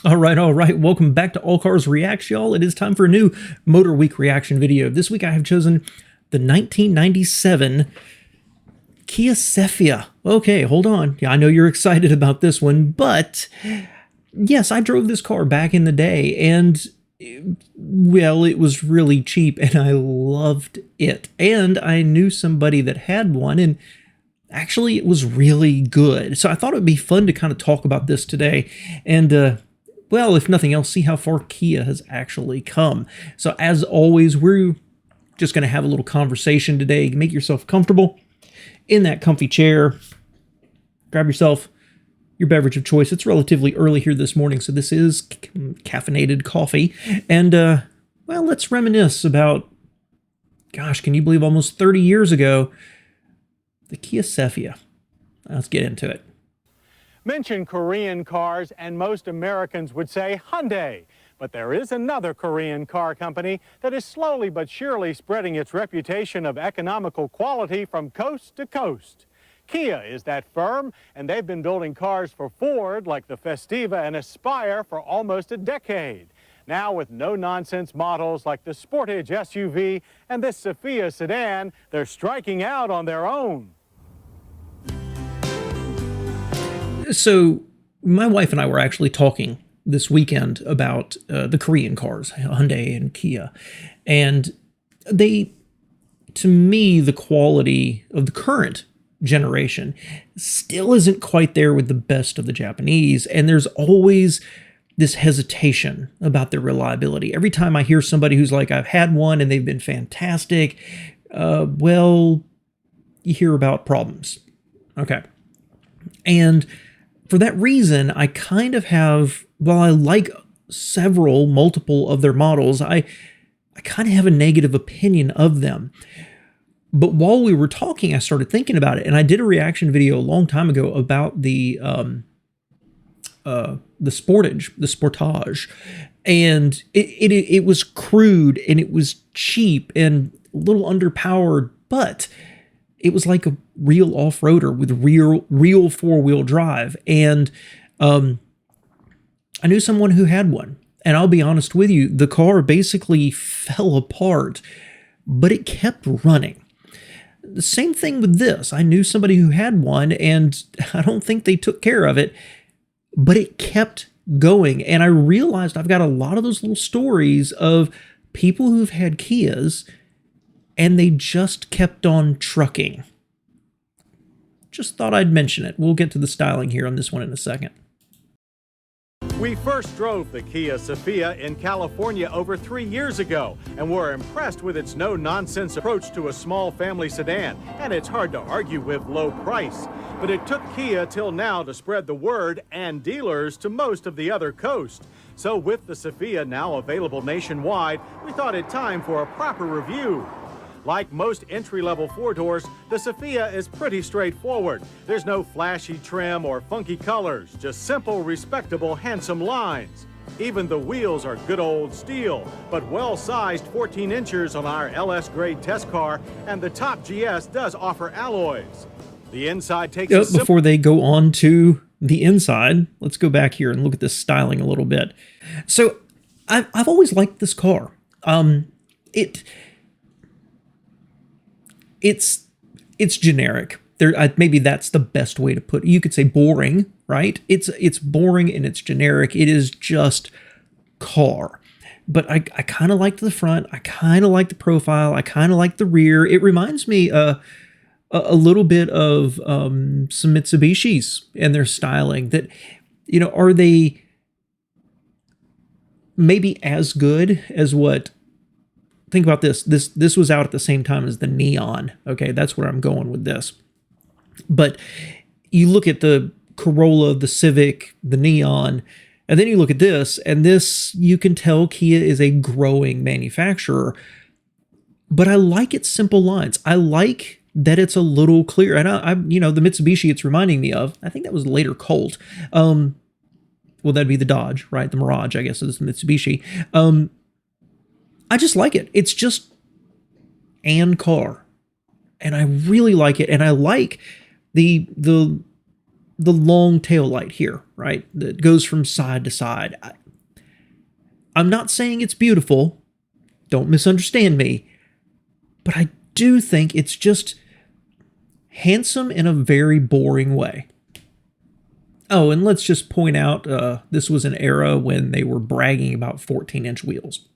All right. Welcome back to All Cars Reacts, y'all. It is time for a new Motorweek reaction video. This week I have chosen the 1997 Kia Sephia. Okay, hold on. Yeah, I know you're excited about this one, but yes, I drove this car back in the day, and well, it was really cheap, and I loved it. And I knew somebody that had one, and actually it was really good. So I thought it would be fun to kind of talk about this today, and well, if nothing else, see how far Kia has actually come. So as always, we're just going to have a little conversation today. Make yourself comfortable in that comfy chair. Grab yourself your beverage of choice. It's relatively early here this morning, so this is caffeinated coffee. And, well, let's reminisce about, gosh, can you believe almost 30 years ago, the Kia Sephia. Let's get into it. Mention Korean cars and most Americans would say Hyundai. But there is another Korean car company that is slowly but surely spreading its reputation of economical quality from coast to coast. Kia is that firm, and they've been building cars for Ford like the Festiva and Aspire for almost a decade. Now with no-nonsense models like the Sportage SUV and this Sephia sedan, they're striking out on their own. So my wife and I were actually talking this weekend about the Korean cars, Hyundai and Kia. And they, to me, the quality of the current generation still isn't quite there with the best of the Japanese. And there's always this hesitation about their reliability. Every time I hear somebody who's like, I've had one and they've been fantastic, well, you hear about problems. Okay. And for that reason, I kind of have, while I like multiple of their models, I kind of have a negative opinion of them. But while we were talking, I started thinking about it, and I did a reaction video a long time ago about the Sportage, and it was crude and it was cheap and a little underpowered, but it was like a real off-roader with real four-wheel drive. And I knew someone who had one. And I'll be honest with you, the car basically fell apart, but it kept running. The same thing with this. I knew somebody who had one, and I don't think they took care of it, but it kept going. And I realized I've got a lot of those little stories of people who've had Kias and they just kept on trucking. Just thought I'd mention it. We'll get to the styling here on this one in a second. We first drove the Kia Sephia in California over 3 years ago and were impressed with its no-nonsense approach to a small family sedan, and it's hard to argue with low price. But it took Kia till now to spread the word and dealers to most of the other coast. So with the Sephia now available nationwide, we thought it time for a proper review. Like most entry-level four-doors, the Sephia is pretty straightforward. There's no flashy trim or funky colors, just simple, respectable, handsome lines. Even the wheels are good old steel, but well-sized 14 inches on our LS grade test car, and the top GS does offer alloys. The inside takes before they go on to the inside, let's go back here and look at this styling a little bit. So I've always liked this car. It's generic. Maybe that's the best way to put it. You could say boring, right? It's boring and it's generic. It is just car. But I kind of liked the front. I kind of like the profile. I kind of like the rear. It reminds me a little bit of some Mitsubishis and their styling. That, you know, are they maybe as good as what? Think about this. This was out at the same time as the Neon. Okay, that's where I'm going with this. But you look at the Corolla, the Civic, the Neon, and then you look at this, and this, you can tell Kia is a growing manufacturer. But I like its simple lines. I like that it's a little clear. And I you know, the Mitsubishi it's reminding me of, I think that was later Colt. Well, that'd be the Dodge, right? The Mirage, I guess, is the Mitsubishi. I just like it. It's just an car. And I really like it. And I like the the long tail light here, right? That goes from side to side. I'm not saying it's beautiful. Don't misunderstand me. But I do think it's just handsome in a very boring way. Oh, and let's just point out, this was an era when they were bragging about 14-inch wheels.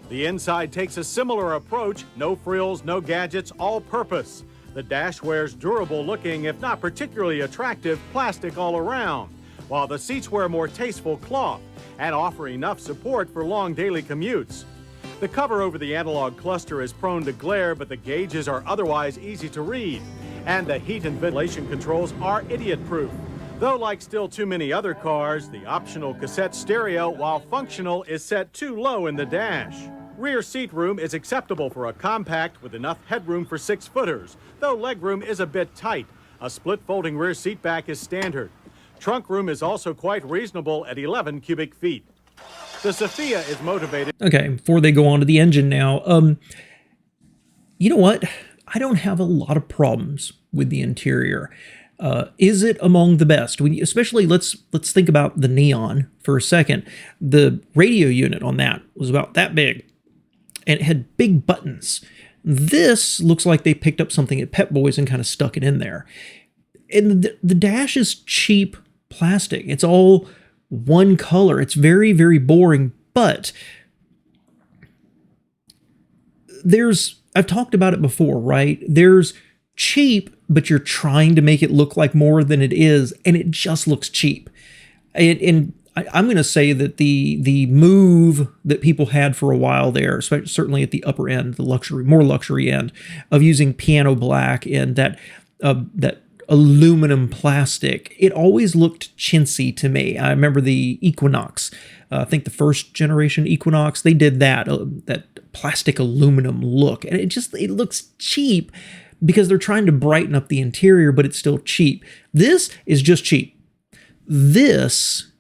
The inside takes a similar approach. No frills, no gadgets, all purpose. The dash wears durable looking, if not particularly attractive, plastic all around, while the seats wear more tasteful cloth and offer enough support for long daily commutes. The cover over the analog cluster is prone to glare, but the gauges are otherwise easy to read. And the heat and ventilation controls are idiot-proof. Though, like still too many other cars, the optional cassette stereo, while functional, is set too low in the dash. Rear seat room is acceptable for a compact with enough headroom for 6-footers, though legroom is a bit tight. A split folding rear seat back is standard. Trunk room is also quite reasonable at 11 cubic feet. The Sephia is motivated. Okay, before they go on to the engine now, you know what? I don't have a lot of problems with the interior. Is it among the best? Especially, let's think about the Neon for a second. The radio unit on that was about that big, and it had big buttons. This looks like they picked up something at Pep Boys and kind of stuck it in there. And the dash is cheap plastic. It's all one color. It's very, very boring, but I've talked about it before, right? There's cheap, but you're trying to make it look like more than it is, and it just looks cheap. And I'm going to say that the move that people had for a while there, certainly at the upper end, the more luxury end, of using piano black and that aluminum plastic, it always looked chintzy to me. I remember the Equinox. I think the first generation Equinox, they did that plastic aluminum look, and it looks cheap because they're trying to brighten up the interior, but it's still cheap. This is just cheap. This,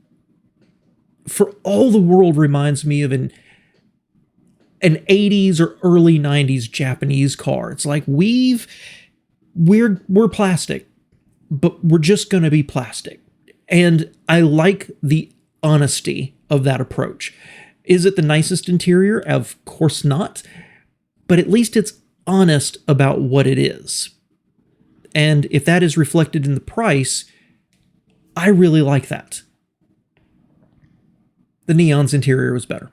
for all the world, reminds me of an 80s or early 90s Japanese car. It's like we're plastic, but we're just going to be plastic. And I like the honesty of that approach. Is it the nicest interior? Of course not. But at least it's honest about what it is. And if that is reflected in the price, I really like that. The Neon's interior was better.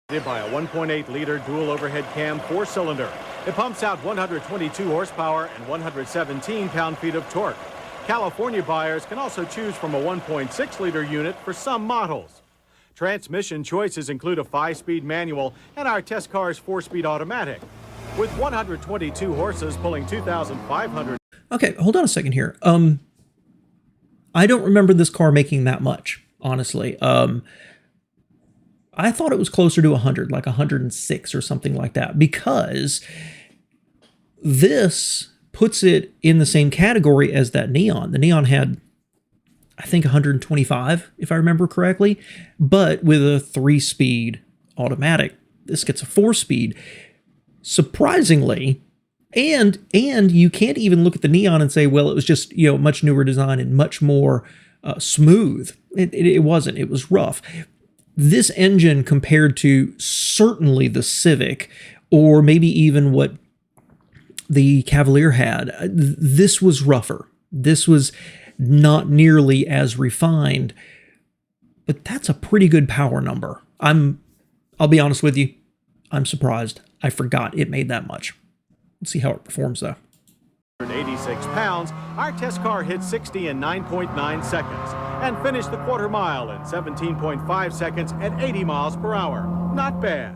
By a 1.8-liter dual overhead cam 4-cylinder. It pumps out 122 horsepower and 117 pound-feet of torque. California buyers can also choose from a 1.6-liter unit for some models. Transmission choices include a 5-speed manual and our test car's 4-speed automatic. With 122 horses pulling 2,500. Okay, hold on a second here. I don't remember this car making that much, honestly. I thought it was closer to 100, like 106 or something like that, because this puts it in the same category as that Neon. The Neon had, I think, 125, if I remember correctly, but with a 3-speed automatic. This gets a 4-speed. Surprisingly, and you can't even look at the Neon and say, well, it was just, much newer design and much more smooth. It wasn't. It was rough. This engine, compared to certainly the Civic, or maybe even what the Cavalier had, this was rougher. This was not nearly as refined, but that's a pretty good power number. I'll be honest with you, I'm surprised. I forgot it made that much. Let's see how it performs though. 186 pounds, our test car hit 60 in 9.9 seconds and finished the quarter mile in 17.5 seconds at 80 miles per hour. Not bad.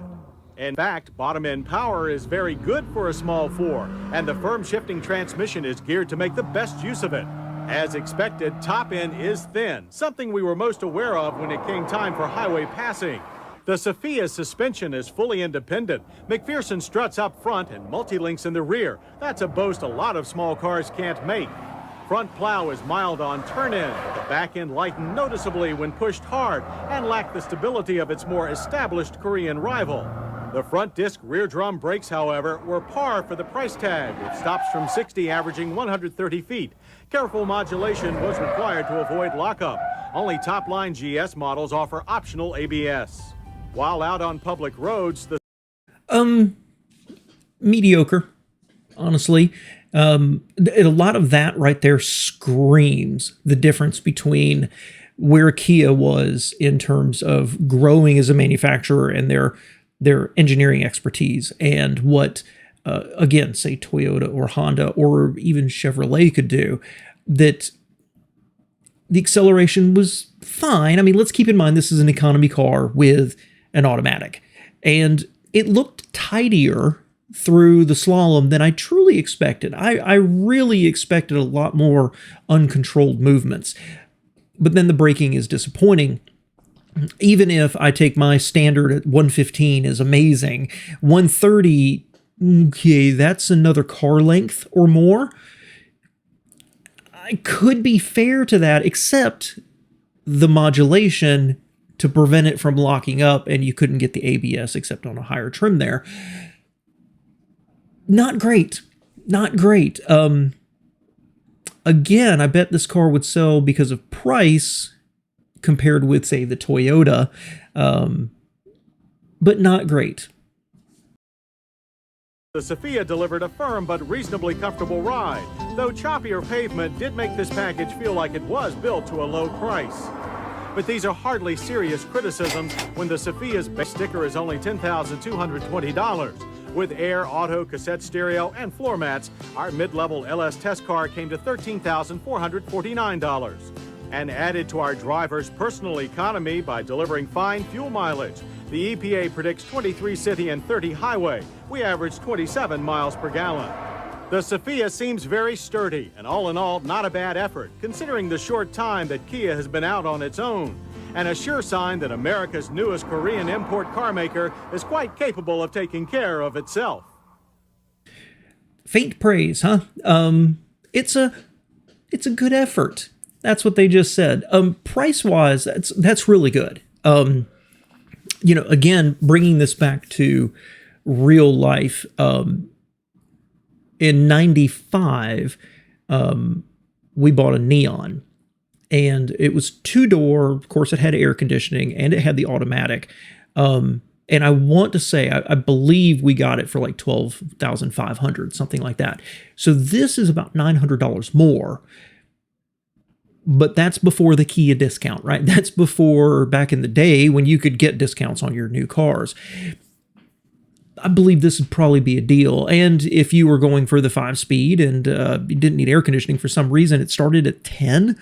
In fact, bottom-end power is very good for a small 4, and the firm shifting transmission is geared to make the best use of it. As expected, top end is thin, something we were most aware of when it came time for highway passing. The Sephia's suspension is fully independent. McPherson struts up front and multi-links in the rear. That's a boast a lot of small cars can't make. Front plow is mild on turn-in, but the back end lightened noticeably when pushed hard and lacked the stability of its more established Korean rival. The front disc rear drum brakes, however, were par for the price tag, with stops from 60 averaging 130 feet. Careful modulation was required to avoid lockup. Only top-line GS models offer optional ABS. While out on public roads, the mediocre, honestly. A lot of that right there screams the difference between where Kia was in terms of growing as a manufacturer and their engineering expertise, and what, again, say Toyota or Honda or even Chevrolet could do. That the acceleration was fine. I mean, let's keep in mind this is an economy car with an automatic, and it looked tidier through the slalom than I truly expected. I really expected a lot more uncontrolled movements, but then the braking is disappointing. Even if I take my standard at 115 is amazing, 130, okay, that's another car length or more. I could be fair to that, except the modulation to prevent it from locking up, and you couldn't get the ABS except on a higher trim there. Not great. Not great. Again, I bet this car would sell because of price compared with, say, the Toyota, but not great. The Sephia delivered a firm but reasonably comfortable ride, though choppier pavement did make this package feel like it was built to a low price. But these are hardly serious criticisms when the Sephia's base sticker is only $10,220. With air, auto, cassette stereo, and floor mats, our mid-level LS test car came to $13,449. And added to our driver's personal economy by delivering fine fuel mileage. The EPA predicts 23 city and 30 highway. We average 27 miles per gallon. The Sephia seems very sturdy, and all in all, not a bad effort, considering the short time that Kia has been out on its own. And a sure sign that America's newest Korean import car maker is quite capable of taking care of itself. Faint praise, huh? It's a good effort. That's what they just said. Price-wise, that's really good. Again, bringing this back to real life, in 95, we bought a Neon, and it was two-door. Of course, it had air conditioning, and it had the automatic. And I want to say, I believe we got it for like $12,500, something like that. So this is about $900 more. But that's before the Kia discount, right? That's before back in the day when you could get discounts on your new cars. I believe this would probably be a deal. And if you were going for the 5-speed and you didn't need air conditioning for some reason, it started at 10.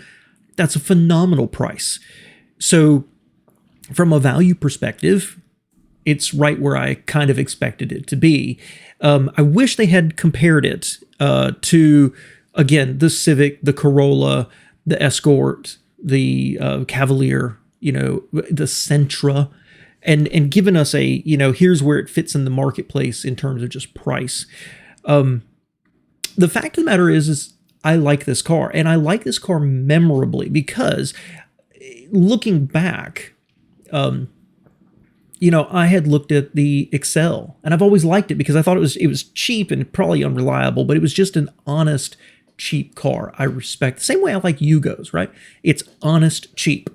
That's a phenomenal price. So from a value perspective, it's right where I kind of expected it to be. I wish they had compared it to, again, the Civic, the Corolla, the Escort, the Cavalier, the Sentra, and given us a, here's where it fits in the marketplace in terms of just price. The fact of the matter is I like this car, and I like this car memorably because looking back, I had looked at the Excel, and I've always liked it because I thought it was cheap and probably unreliable, but it was just an honest, cheap car. I respect the same way I like Yugos, right? It's honest, cheap.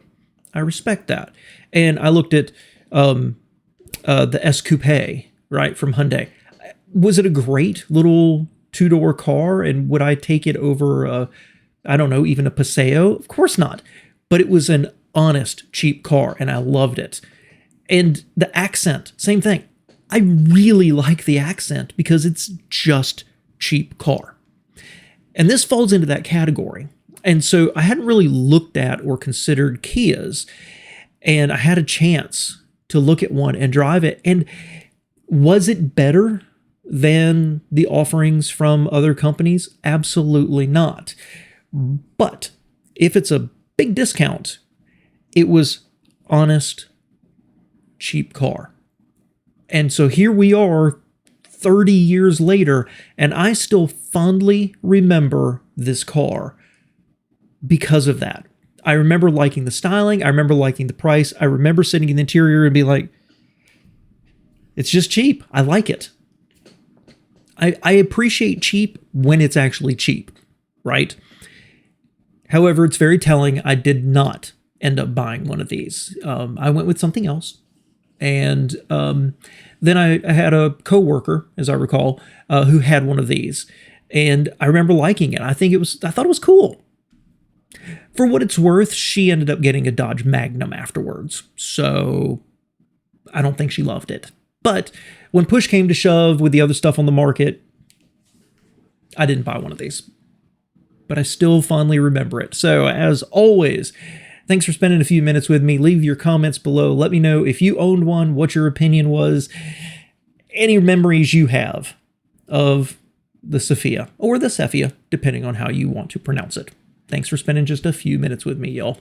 I respect that. And I looked at the S Coupe, right, from Hyundai. Was it a great little two-door car? And would I take it over, I don't know, even a Paseo? Of course not. But it was an honest, cheap car, and I loved it. And the accent, same thing. I really like the accent because it's just cheap car. And this falls into that category. And so I hadn't really looked at or considered Kias, and I had a chance to look at one and drive it. And was it better than the offerings from other companies? Absolutely not. But if it's a big discount, it was honest, cheap car. And so here we are 30 years later, and I still fondly remember this car because of that. I remember liking the styling. I remember liking the price. I remember sitting in the interior and be like, It's just cheap. I like it. I appreciate cheap when it's actually cheap, right? However, it's very telling. I did not end up buying one of these. I went with something else. And then I had a coworker, as I recall, who had one of these. And I remember liking it. I thought it was cool. For what it's worth, she ended up getting a Dodge Magnum afterwards. So I don't think she loved it. But when push came to shove with the other stuff on the market, I didn't buy one of these. But I still fondly remember it. So as always, thanks for spending a few minutes with me. Leave your comments below. Let me know if you owned one, what your opinion was, any memories you have of the Sephia or the Sephia, depending on how you want to pronounce it. Thanks for spending just a few minutes with me, y'all.